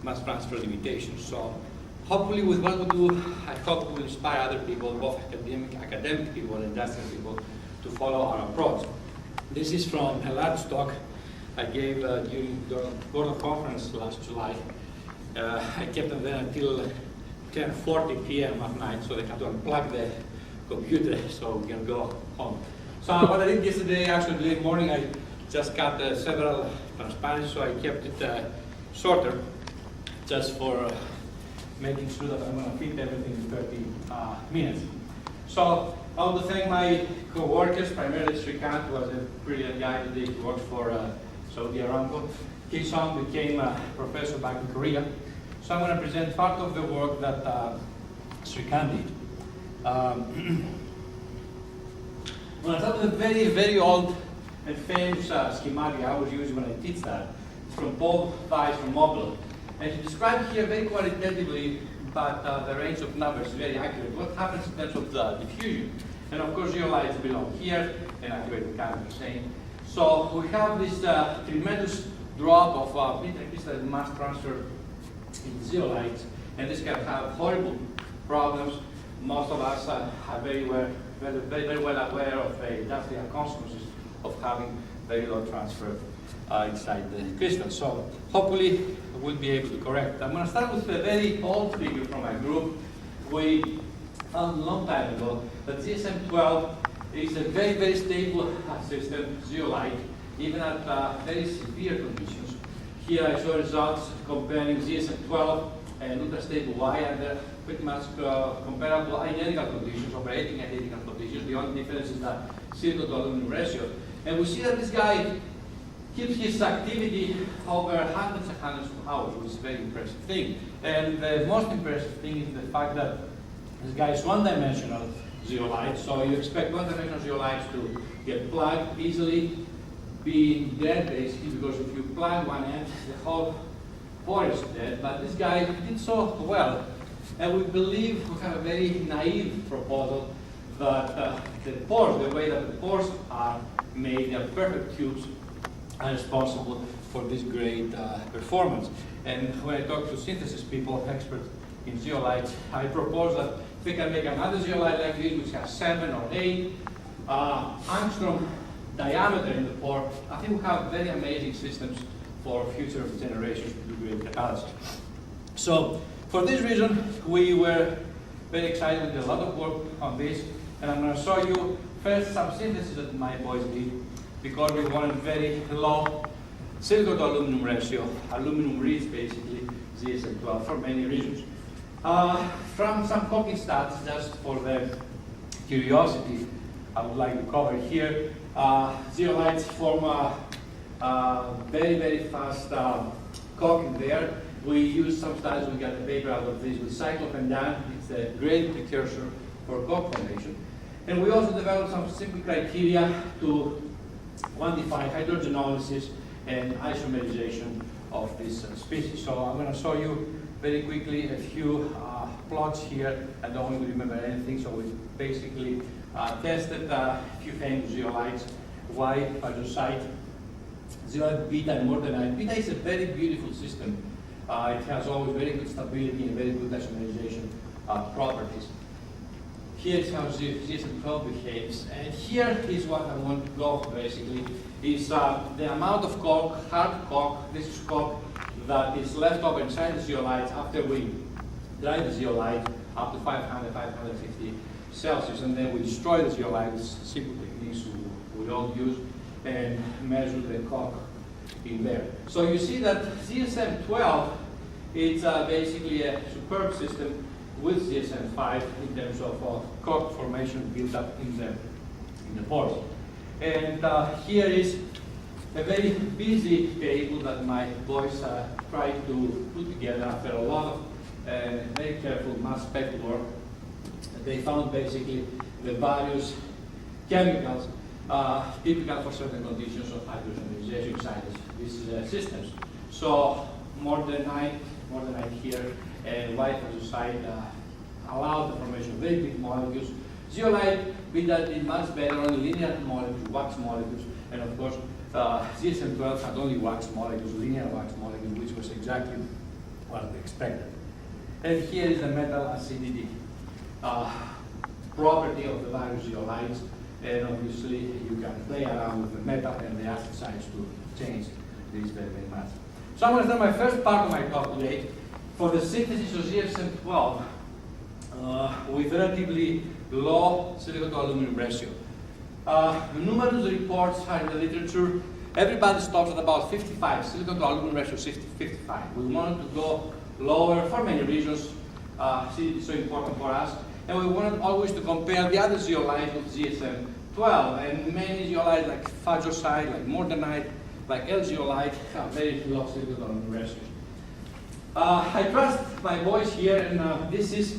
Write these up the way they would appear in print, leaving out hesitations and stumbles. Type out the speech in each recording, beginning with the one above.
mass transfer limitations. So hopefully with what we do, I hope we will inspire other people, both academic people and industrial people, to follow our approach. This is from a large talk I gave during the Gordon conference last July. I kept them there until 10:40 p.m. at night, so they had to unplug the computer so we can go home. So what I did yesterday, actually today morning, I just cut several transparencies, so I kept it shorter, just for making sure that I'm going to fit everything in 30 minutes. So I want to thank my co-workers, primarily Srikant, who was a brilliant guy today. He works for Saudi Aramco. Ki-sung became a professor back in Korea. So I'm going to present part of the work that Srikant did. When I thought of the very, very old and famous schematic I always use when I teach that, it's from Paul Weiss from Mobile. And he described here very qualitatively, but the range of numbers is very accurate, what happens in terms of the diffusion. And of course, zeolites belong here, and activated kind of the same. So we have this tremendous drop of intercrystalline mass transfer in zeolites, and this can have horrible problems. Most of us are very well aware of the industrial consequences of having very low transfer inside the crystal. So hopefully we'll be able to correct. I'm going to start with a very old figure from my group. We found a long time ago that ZSM-12 is a very, very stable system, zeolite, even at very severe conditions. Here I show results comparing ZSM-12 and ultra-stable Y under pretty much comparable identical conditions, operating identical conditions. The only difference is the silicon to aluminum ratio. And we see that this guy keeps his activity over hundreds and hundreds of hours, which is a very impressive thing. And the most impressive thing is the fact that this guy is one-dimensional zeolite, so you expect one-dimensional zeolites to get plugged easily, be dead basically, because if you plug one end, the whole pore is dead. But this guy did so well, and we believe we have a very naive proposal that the pores, the way that the pores are made, they are perfect tubes, are responsible for this great performance. And when I talk to synthesis people, experts in zeolites, I propose that if we can make another zeolite like this, which has 7 or 8 angstrom diameter in the pore, I think we have very amazing systems for future generations to do great catalysis. So for this reason, we were very excited. We did a lot of work on this, and I'm going to show you first some synthesis that my boys did, because we wanted very low silicon to aluminum ratio, aluminum rich basically, ZSM-12, for many reasons. From some cooking stats, just for the curiosity, I would like to cover here. Zeolites form a very, very fast coking there. We use some studies, we got a paper out of this with cyclopentan. It's a great precursor for coke formation. And we also developed some simple criteria to quantify hydrogenolysis and isomerization of this species. So I'm going to show you very quickly a few plots here. I don't want to remember anything, so we basically tested a few famous zeolites, Y, phagosite, zeolite beta, and morganite. Beta is a very beautiful system. It has always very good stability and very good isomerization properties. Here is how ZSM-12 behaves, and here is what I want to go basically, is the amount of coke, hard coke, this is coke that is left over inside the zeolites after we dry the zeolite up to 500, 550 Celsius, and then we destroy the zeolite with simple techniques we all use and measure the coke in there. So you see that ZSM-12 is basically a superb system with ZSM-5 in terms of coke formation built up in the pores. And here is a very busy table that my boys tried to put together after a lot of very careful mass spec work. They found basically the various chemicals typical for certain conditions of hydrogenation inside these systems. So morganite here and white phagosite allowed the formation of very big molecules. Zeolite beta did much better on linear molecules, wax molecules, and of course ZSM-12 had only wax molecules, linear wax molecules, which was exactly was expected. And here is the metal acidity property of the various zeolites, and obviously you can play around with the metal and the acid sites to change this very, very much. So I'm going to start my first part of my talk today for the synthesis of ZSM-12 with relatively low silicon to aluminum ratio. Numerous reports are in the literature. Everybody stops at about 55, silicon to aluminum ratio 55. We wanted to go lower for many reasons. It's so important for us. And we wanted always to compare the other zeolites with ZSM-12. And many zeolites like phagosite, like mordanite, like L-zeolite have very low silicon to aluminum ratio. I trust my voice here, and this is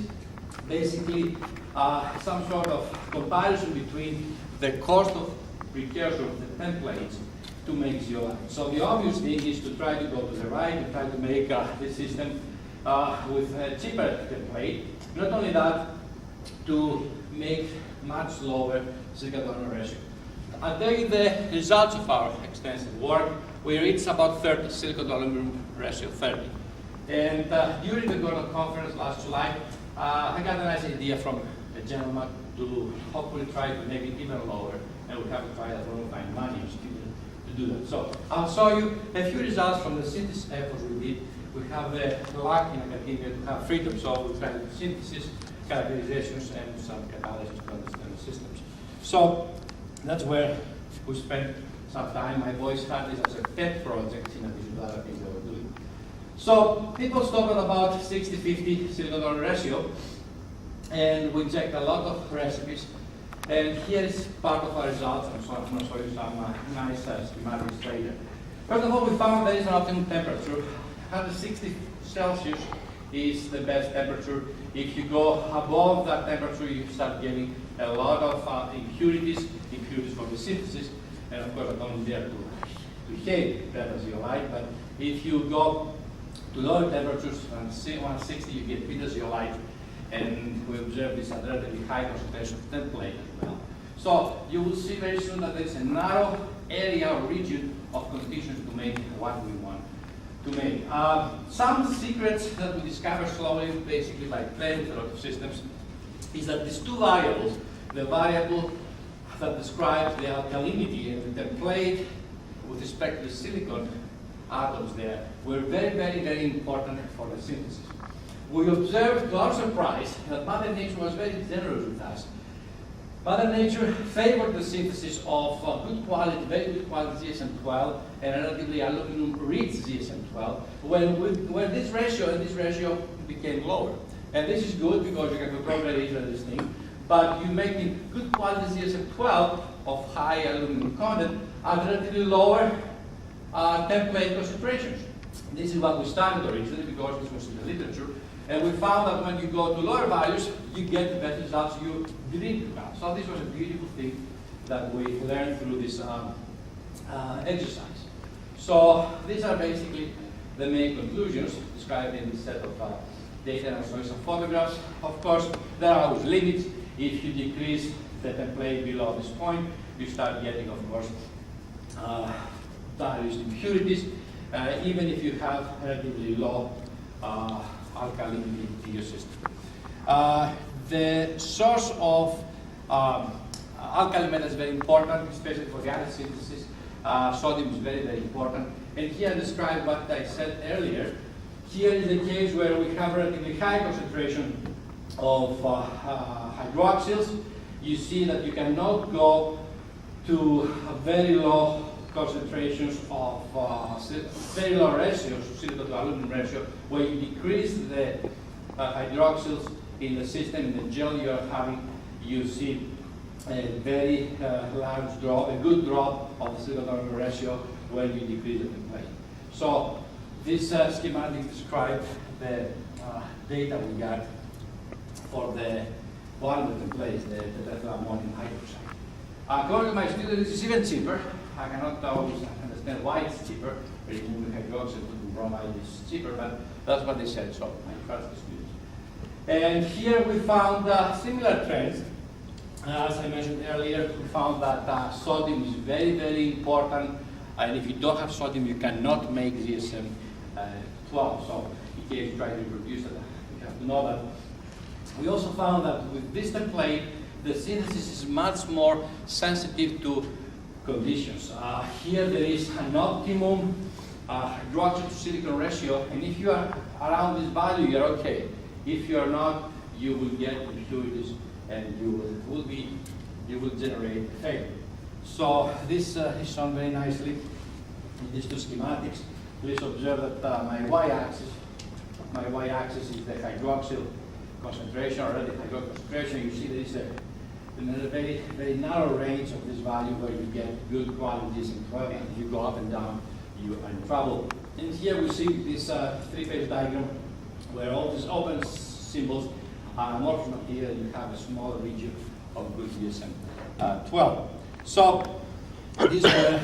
basically some sort of comparison between the cost of precursor of the templates to make zeolite. So the obvious thing is to try to go to the right and try to make the system with a cheaper template. Not only that, to make much lower silicon to aluminum ratio. I'll tell you the results of our extensive work. We reached about 30, silicon to aluminum ratio 30. And during the Gordon conference last July, I got a nice idea from a gentleman to hopefully try to make it even lower, and we have to try that when we find money to do that. So I'll show you a few results from the synthesis efforts we did. We have the luck in academia to have freedom, so we try to do synthesis, characterizations, and some catalysis to understand the systems. So that's where we spent some time. My voice had this as a pet project in addition to other things that we're doing. So people stop at about 60-50 silicon to aluminum ratio, and we checked a lot of recipes. And here is part of our results. I'm going to show you some nice schematics later. First of all, we found there is an optimum temperature. 160 Celsius is the best temperature. If you go above that temperature, you start getting a lot of impurities for the synthesis. And of course, I'm only there to hate that as you like. But if you go to lower temperatures, 160, you get beta zeolite. And we observe this at relatively high concentration of template as well. So you will see very soon that there is a narrow area or region of conditions to make what we want to make. Some secrets that we discover slowly, basically by playing with a lot of systems, is that these two variables, the variable that describes the alkalinity and the template with respect to the silicon atoms there, were very, very, very important for the synthesis. We observed, to our surprise, that Mother Nature was very generous with us. Mother Nature favored the synthesis of good quality, very good quality ZSM-12 and relatively aluminum-rich ZSM-12, when this ratio became lower. And this is good because you can control variation this thing, but you make good quality ZSM-12 of high aluminum content at relatively lower template concentrations. This is what we started originally because this was in the literature. And we found that when you go to lower values, you get the best results you didn't have. So this was a beautiful thing that we learned through this exercise. So these are basically the main conclusions described in this set of data, and I'll show you some photographs. Of course, there are always limits. If you decrease the template below this point, you start getting, of course, various impurities, even if you have relatively low alkalinity in your system. The source of alkali metal is very important, especially for the acid synthesis. Sodium is very, very important. And here I describe what I said earlier. Here is the case where we have relatively high concentration of hydroxyls. You see that you cannot go to very low concentrations of very low ratios, silicon to aluminum ratio, where you decrease the hydroxyls in the system, in the gel you are having, you see a very large drop, a good drop of the silicon to aluminum ratio when you decrease the template. So this schematic describes the data we got for the volume of the templates, the tetramonium hydroxide. According to my students, it's even cheaper. I cannot always understand why it's cheaper. Removing hydroxide to bromide is cheaper, but that's what they said, so I trust the students. And here we found similar trends. As I mentioned earlier, we found that sodium is very, very important. And if you don't have sodium, you cannot make ZSM-12. So in case you try to reproduce it, you have to know that. We also found that with this template, the synthesis is much more sensitive to conditions. Here there is an optimum hydroxyl to silicon ratio, and if you are around this value, you're okay. If you are not, you will get impurities and you will generate failure. So this is shown very nicely in these two schematics. Please observe that my y-axis is the hydroxyl concentration, or the hydroxyl concentration. You see there is a very, very narrow range of this value where you get good qualities, and if you go up and down, you are in trouble. And here we see this three-phase diagram where all these open symbols are amorphous material, and you have a small region of good ZSM 12. So these were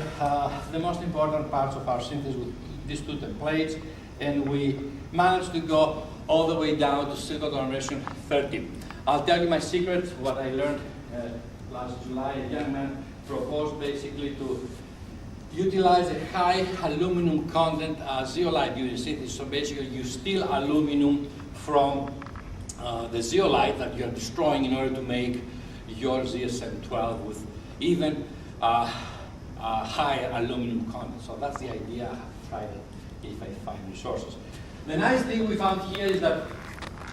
the most important parts of our synthesis with these two templates, and we managed to go all the way down to silicon concentration 30. I'll tell you my secret, what I learned last July. A young man proposed basically to utilize a high aluminum content zeolite during synthesis. So basically you steal aluminum from the zeolite that you're destroying in order to make your ZSM 12 with even higher aluminum content. So that's the idea. I'll try it if I find resources. The nice thing we found here is that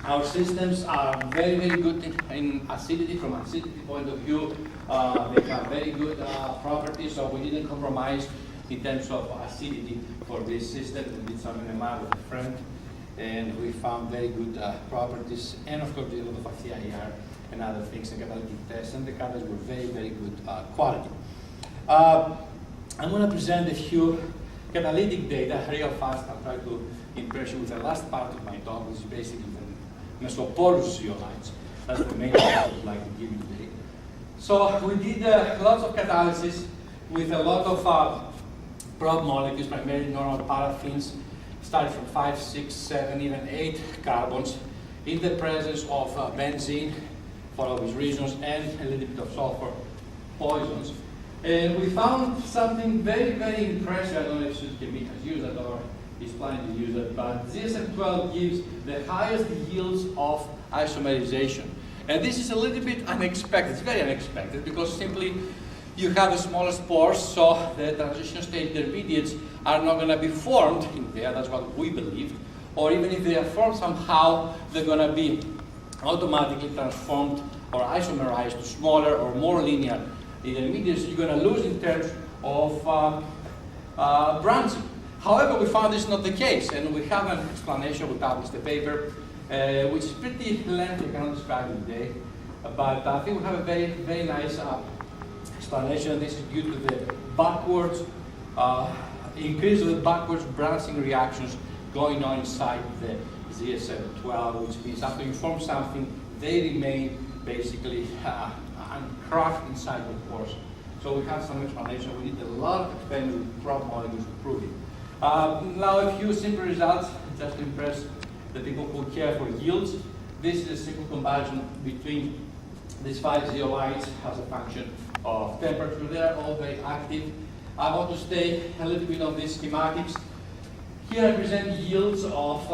our systems are very, very good in acidity. From an acidity point of view, they have very good properties, so we didn't compromise in terms of acidity for this system. We did some NMR with a friend, and we found very good properties, and of course, a lot of CIR and other things, and catalytic tests, and the catalysts were very, very good quality. I'm going to present a few catalytic data real fast. I'll try to impress you with the last part of my talk, which is basically the mesoporous zeolites. That's the main thing I would like to give you today. So we did lots of catalysis with a lot of probe molecules, primarily normal paraffins, starting from 5, 6, 7, even 8 carbons in the presence of benzene, for obvious reasons, and a little bit of sulfur poisons. And we found something very, very impressive. I don't know if Suzuki has used it or is planning to use it, but ZSM12 gives the highest yields of isomerization. And this is a little bit unexpected. It's very unexpected because simply you have the smallest pores, so the transition state intermediates are not going to be formed in there. That's what we believed. Or even if they are formed somehow, they're going to be automatically transformed or isomerized to smaller or more linear intermediates. You're going to lose in terms of branching. However, we found this is not the case, and we have an explanation. We published a paper, which is pretty lengthy. I cannot describe it today, but I think we have a very, very nice explanation. This is due to the backwards increase of the backwards branching reactions going on inside the ZSM12, which means after you form something, they remain basically uncracked inside the pores. So we have some explanation. We did a lot of experiments with probe molecules to prove it. Now a few simple results just to impress the people who care for yields. This is a simple comparison between these 5 zeolites as a function of temperature. They are all very active. I want to stay a little bit on these schematics. Here I present yields of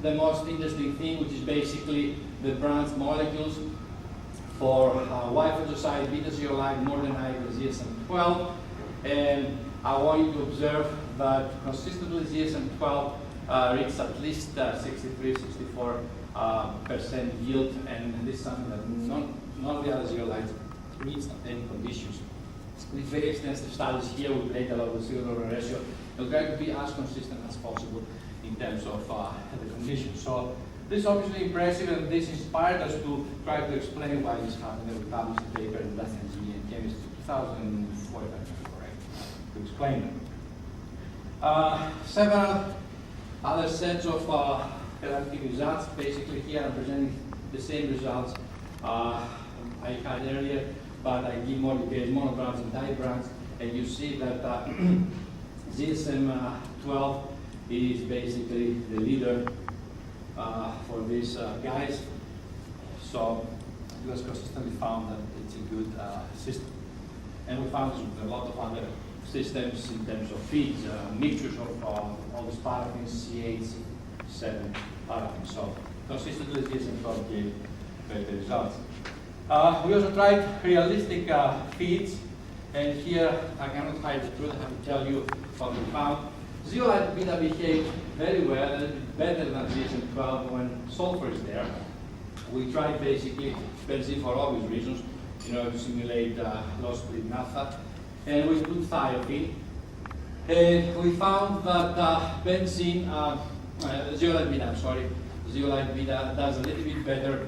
the most interesting thing, which is basically the branched molecules for Y-phosphoside, beta zeolite, mordenite, and ZSM12. And I want you to observe that consistently ZSM12 reaches at least 63–64% yield, and this is something that none of the other zeolites reach at any conditions. With very extensive studies here, we played a lot with silicon ratio. We'll try to be as consistent as possible in terms of the conditions. So this is obviously impressive, and this inspired us to try to explain why this happened. We published a paper in Blast Engineering and Chemistry 2004, if I'm correct, to explain them. Several other sets of galactic results. Basically here I'm presenting the same results I had earlier, but I give more details, monobranch and dibranch, and you see that ZSM12 is basically the leader for these guys. So it was consistently found that it's a good system. And we found a lot of other systems in terms of feeds, mixtures of all these paraffins, C8, 7 paraffin. So consistently ZSM12 gave better results. We also tried realistic feeds, and here I cannot hide the truth, I have to tell you what we found. Zeolite beta behaved very well, a little bit better than ZSM12 when sulfur is there. We tried basically benzene for obvious reasons, in order to simulate low split naphtha, and we put thiophene. And we found that benzene, zeolite beta does a little bit better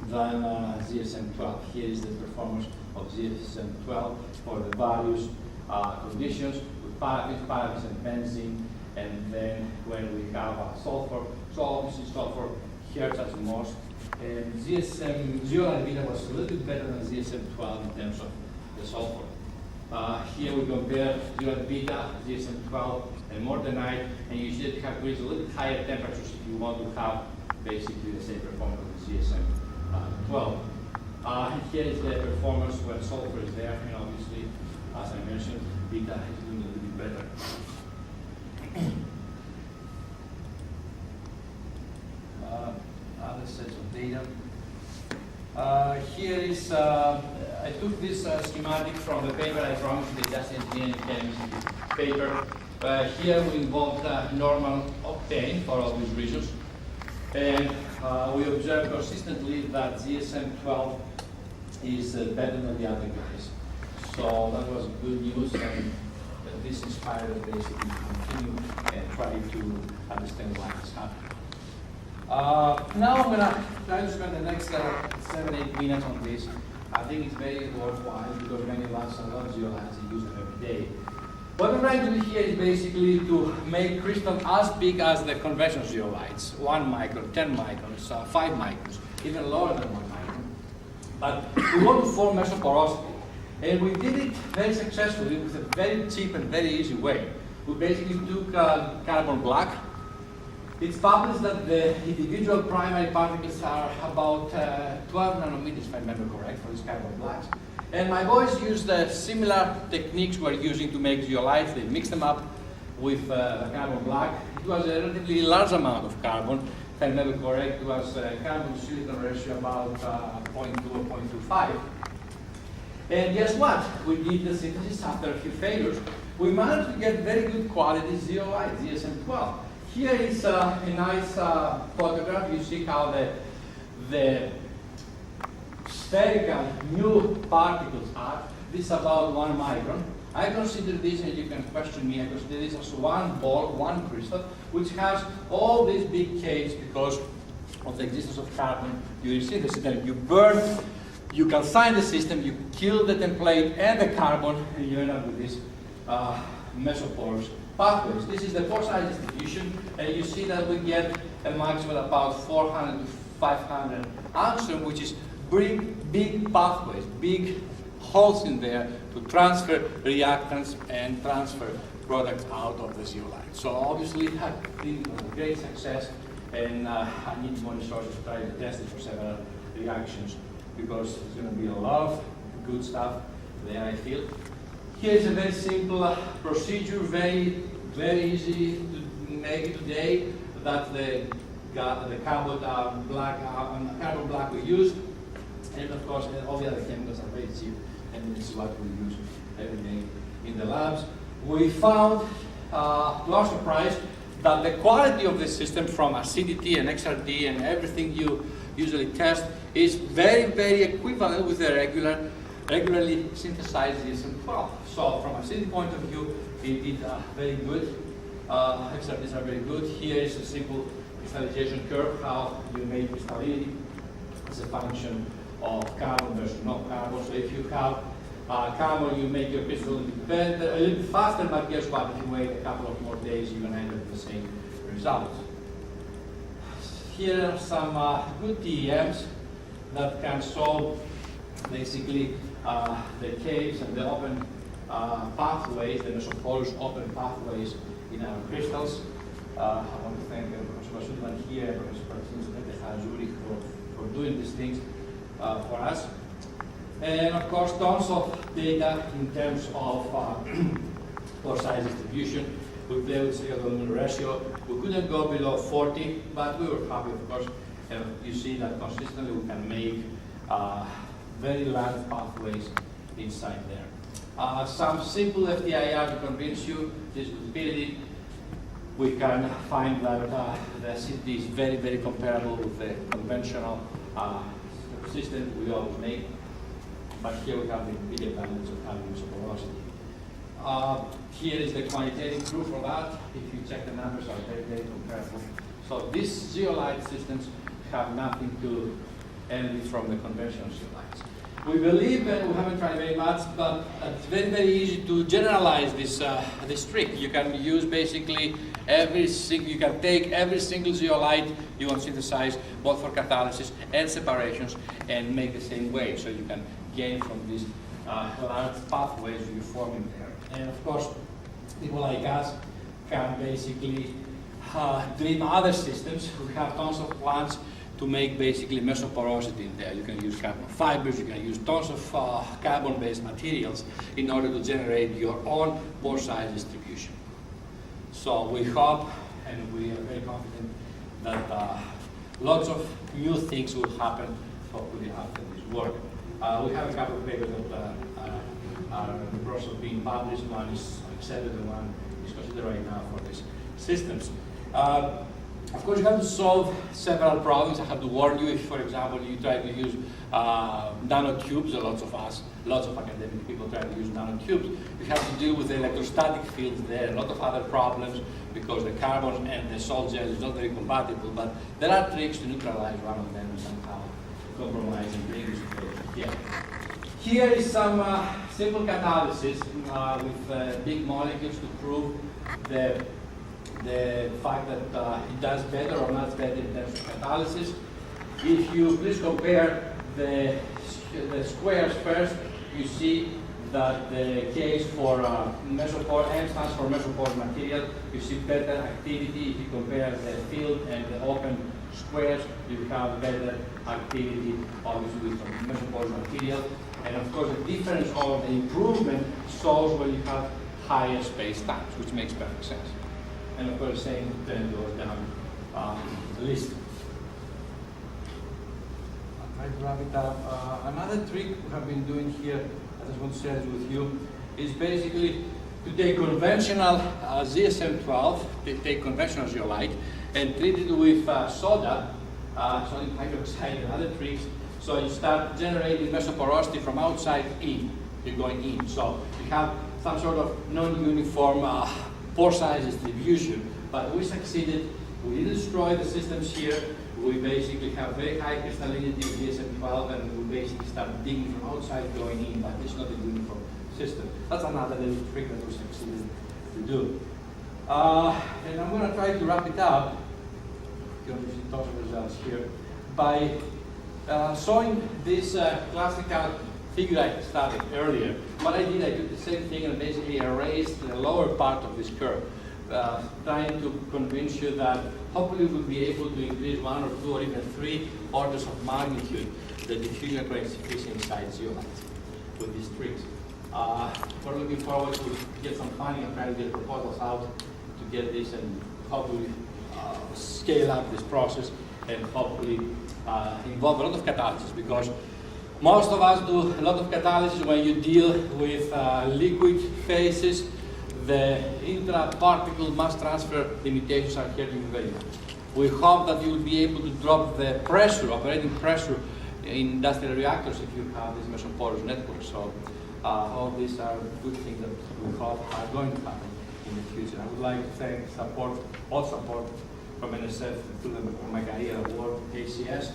than ZSM12. Here is the performance of ZSM12 for the various conditions with paraffins and benzene, and then when we have sulfur, so obviously sulfur hurts us most. And zeolite beta was a little bit better than ZSM12 in terms of the sulfur. Here we compare zeolite beta, ZSM12, and mortenite, and you see that you have to reach a little bit higher temperatures if you want to have basically the same performance of the ZSM12. And here is the performance when sulfur is there, and obviously, as I mentioned, beta is doing a little bit better. Other sets of data. Here is, I took this schematic from the paper I promised, the Just Engineering Chemistry paper. Here we involved normal octane for obvious reasons. And we observed consistently that ZSM12 is better than the other guys. So that was good news, and this inspired us basically to continue and try to understand why it's happening. Now I'm going to try to spend the next 7-8 minutes on this. I think it's very worthwhile because many of us love zeolites and use them every day. What I'm trying to do here is basically to make crystals as big as the conventional zeolites, 1 micron, 10 microns, 5 microns, even lower than 1 micron. But we want to form mesoporosity. And we did it very successfully with a very cheap and very easy way. We basically took carbon black. It's published that the individual primary particles are about 12 nanometers, if I remember correct, for these carbon blacks. And my boys used similar techniques we're using to make zeolites. They mixed them up with the carbon black. It was a relatively large amount of carbon. If I remember correct, it was carbon to silicon ratio about 0.2 or 0.25. And guess what? We did the synthesis after a few failures. We managed to get very good quality zeolite, ZSM12. Here is a nice photograph. You see how the spherical new particles are. This is about 1 micron. I consider this, and you can question me, I consider this as one ball, one crystal, which has all these big caves because of the existence of carbon during synthesis. Then you burn, you calcine the system, you kill the template and the carbon, and you end up with these mesoporous pathways. This is the pore-size distribution, and you see that we get a maximum about 400 to 500 angstrom, which is big pathways, big holes in there to transfer reactants and transfer products out of the zeolite. So obviously, I think it was a great success, and I need more resources to try to test it for several reactions because there's going to be a lot of good stuff there, I feel. Here is a very simple procedure, very easy to make today. That's the carbon black we use, and of course all the other chemicals are very cheap, and this is what we use every day in the labs. We found, to our surprise, that the quality of the system from acidity and XRD and everything you usually test is very equivalent with the regularly synthesized ZSM12. So from acidity point of view, it did very good. XRDs are very good. Here is a simple crystallization curve, how you make crystallinity as a function of carbon versus no carbon. So if you have carbon, you make your crystal a little bit better, a little bit faster, but guess what? If you wait a couple of more days, you're going to end up with the same results. Here are some good TEMs that can solve basically the caves and the open pathways, the mesoporous open pathways in our crystals. I want to thank Professor Sullivan here and Professor Zurich for doing these things for us. And of course, tons of data in terms of pore size distribution. We play with serial volume ratio. We couldn't go below 40, but we were happy, of course. You see that consistently we can make very large pathways inside there. Some simple FTIR to convince you this stability. We can find that the acidity is very, very comparable with the conventional system we always make. But here we have the big advantage of having mesoporosity. Here is the quantitative proof for that. If you check the numbers, are very, very comparable. So these zeolite systems have nothing to envy from the conventional zeolites. We believe, and we haven't tried very much, but it's very, very easy to generalize this trick. You can use basically you can take every single zeolite you want to synthesize, both for catalysis and separations, and make the same way. So you can gain from these large pathways you're forming there. And of course, people like us can basically dream other systems. We have tons of plants to make basically mesoporosity in there. You can use carbon fibers, you can use tons of carbon-based materials in order to generate your own pore size distribution. So we hope, and we are very confident, that lots of new things will happen hopefully after this work. We have a couple of papers that are in the process of being published. One is accepted and one is considered right now for these systems. Of course, you have to solve several problems. I have to warn you if, for example, you try to use nanotubes, lots of academic people try to use nanotubes. You have to deal with the electrostatic fields there, a lot of other problems because the carbon and the salt gel is not very compatible, but there are tricks to neutralize one of them and somehow compromise and bring this here. Here is some simple catalysis with big molecules to prove the fact that it does better or not better in terms of catalysis. If you please compare the squares first, you see that the case for mesoporous, M stands for mesoporous material, you see better activity. If you compare the field and the open squares, you have better activity, obviously, with mesoporous material. And of course, the difference or the improvement shows when you have higher space times, which makes perfect sense. And of course, the same then goes down the list. I'll try to wrap it up. Another trick we have been doing here, I just want to share this with you, is basically to take conventional ZSM 12, they take conventional zeolite, and treat it with soda, sodium hydroxide and other tricks. So you start generating mesoporosity from outside in. You're going in. So you have some sort of non-uniform pore size distribution, but we succeeded. We didn't destroy the systems here. We basically have very high crystallinity of ZSM12, and we basically start digging from outside going in, but it's not a uniform system. That's another little trick that we succeeded to do. And I'm going to try to wrap it up, because we see tons of results here, by showing this classical figure I studied earlier. What I did, I did the same thing and basically erased the lower part of this curve, trying to convince you that hopefully we'll be able to increase 1 or 2 or even 3 orders of magnitude the diffusion coefficient inside zeolites with these tricks. We're looking forward to get some funding and try to get proposals out to get this and hopefully scale up this process and hopefully involve a lot of catalysis, because most of us do a lot of catalysis when you deal with liquid phases. The intra-particle mass transfer limitations are hurting you very much. We hope that you will be able to drop the pressure, operating pressure in industrial reactors if you have this mesoporous network. So all these are good things that we hope are going to happen in the future. I would like to thank all support from NSF, to them for my career award, ACS.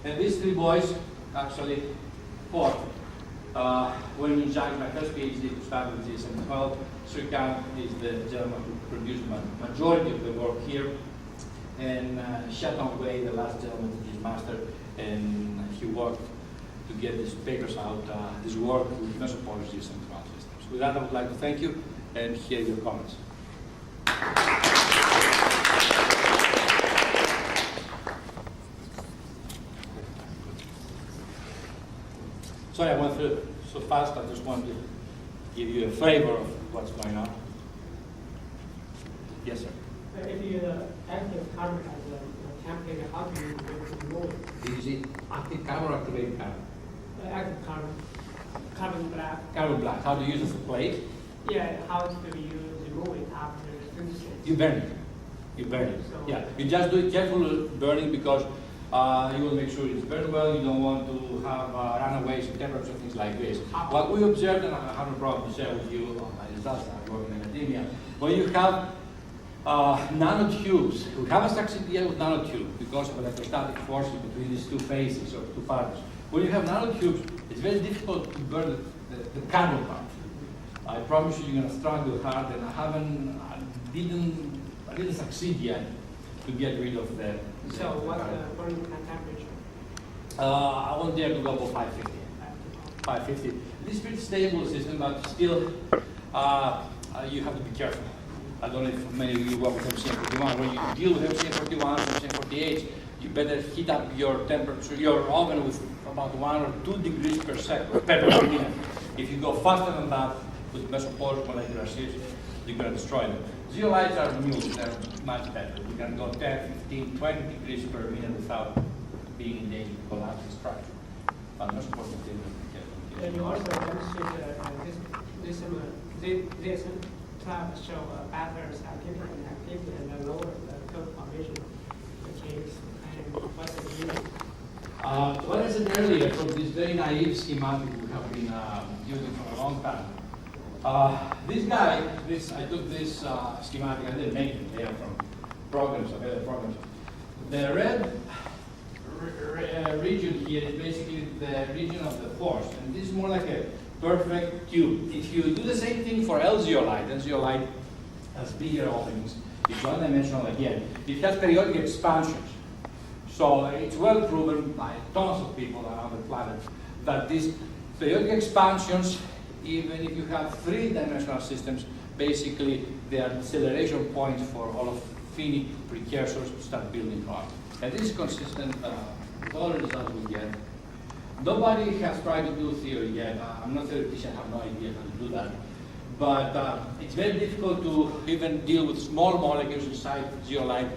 And these 3 boys actually fought when in Jack, my first PhD to start with ZSM12. Srikant is the gentleman who produced the majority of the work here, and Shatong Wei, the last gentleman who did his master, and he worked to get these papers out, this work with mesoporous ZSM12 systems. With that, I would like to thank you and hear your comments. Sorry, I went through so fast. I just wanted to give you a flavor of what's going on. Yes, sir. If you how do you remove it? Did you see active carbon or activated carbon? Active carbon black. Carbon black. How to use it as a plate? Yeah, how do you remove it after synthesis? You burn it. You burn it. So- Yeah. You just do it careful burning because you will make sure it's burned well. You don't want to have runaways in temperature, things like this. What we observed, and I have no problem to share with you on my results, I work in academia, when you have nanotubes, we haven't succeeded yet with nanotubes because of electrostatic forces between these two phases or two fibers. When you have nanotubes, it's very difficult to burn the carbon part. I promise you, you're going to struggle hard, and I didn't succeed yet to get rid of the. So what's the burning temperature? I won't dare to go above 550. 550. This is pretty stable system, but still, you have to be careful. I don't know if many of you work with MCM41. When you deal with MCM41, MCM48, you better heat up your temperature, your oven with about 1 or 2 degrees per second, per minute. If you go faster than that with mesoporous molecular sheets, you're going to destroy them. Zeolites are new, they're much better. You can go 10, 15, 20 degrees per minute without being in danger of collapsing structure. But mesoporous material And you also demonstrate this trap show better activity and lower the code formation, which is what's the meaning? What I said earlier from this very naive schematic we have been using for a long time. This guy, I took this schematic, I didn't make it, they are from programs, available programs. The red region here is basically the region of the force, and this is more like a perfect tube. If you do the same thing for L-zeolite, L-zeolite has bigger openings, it's one-dimensional again. It has periodic expansions. So it's well proven by tons of people around the planet that these periodic expansions, even if you have three-dimensional systems, basically they are acceleration points for all of finite precursors to start building on. And this is consistent with all the results we get. Nobody has tried to do theory yet. I'm not a theoretician, I have no idea how to do that. But it's very difficult to even deal with small molecules inside zeolite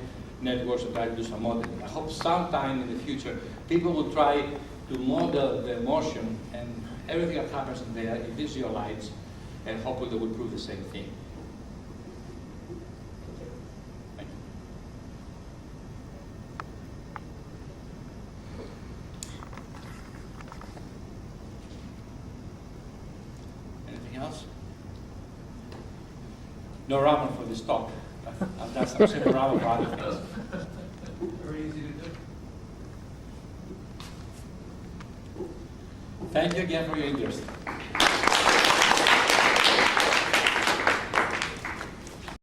networks and try to do some modeling. I hope sometime in the future people will try to model the motion and everything that happens in there in these zeolites, and hopefully they will prove the same thing. Thank you. Anything else? No ramen for this talk. I've done some simple ramen for other things. Very easy to do. Thank you again for your interest.